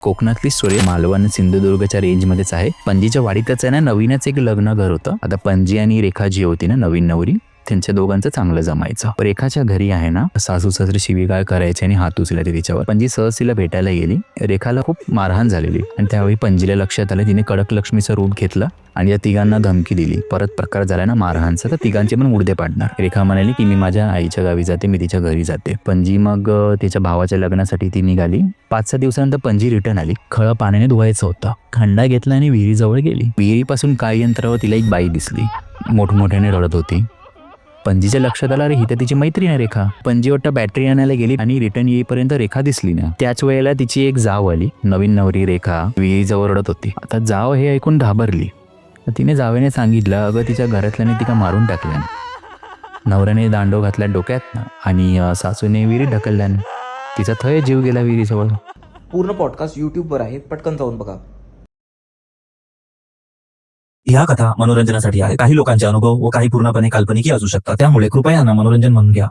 कोकणातली स्टोरी मालवण सिंधुदुर्गच्या रेंजमध्येच आहे. पणजीच्या वाडीतच आहे ना नवीनच एक लग्न घर होतं. आता पणजी आणि रेखा जी होती ना नवीन नवरी, त्यांच्या दोघांचं चांगलं जमायचं. रेखाच्या घरी आहे ना सासू सासरे शिवीगाळ करायचे आणि हात उचलायचे तिच्यावर. पणजी सहज तिला भेटायला गेली. रेखाला खूप मारहाण झालेली आणि त्यावेळी पणजीला लक्षात आलं. तिने कडक लक्ष्मीचं रूप घेतलं आणि या तिघांना धमकी दिली. परत प्रकार झाला ना मारहाणचा तर तिघांचे पण मुर्दे पाडणार. रेखा म्हणाली की मी माझ्या आईच्या गावी जाते, मी तिच्या घरी जाते. पणजी मग तिच्या भावाच्या लग्नासाठी ती निघाली. 5-6 दिवसानंतर पणजी रिटर्न आली. खळं पाण्याने धुवायचं होतं. खंडा घेतला आणि विहिरीजवळ गेली. विहिरीपासून काही अंतरावर तिला एक बाई दिसली. मोठमोठ्याने रडत होती. पणजीच्या लक्षात आलं, अरे ही तर तिची मैत्रीण आहे रेखा. पणजी वाटतं बॅटरी आणायला गेली आणि रिटर्न येईपर्यंत रेखा दिसली ना. त्याच वेळेला तिची एक जाव आली. नवीन नवरी रेखा विहिरीजवळ रडत होती. आता जाव हे ऐकून घाबरली. तिने जावेने सांगितलं, अगं तिच्या घरातल्याने तिला मारून टाकल्याने. नवऱ्याने दांडो घातला डोक्यात आणि सासूने विहिरीत ढकलल्याने. तिचा थय जीव गेला विहिरीजवळ. पूर्ण पॉडकास्ट यूट्यूबवर आहे, पटकन जाऊन बघा. ह्या कथा मनोरंजनासाठी आहे. काही लोकांचे अनुभव व काही पूर्णपणे काल्पनिकही असू शकतात. त्यामुळे कृपया यांना मनोरंजन म्हणून घ्या.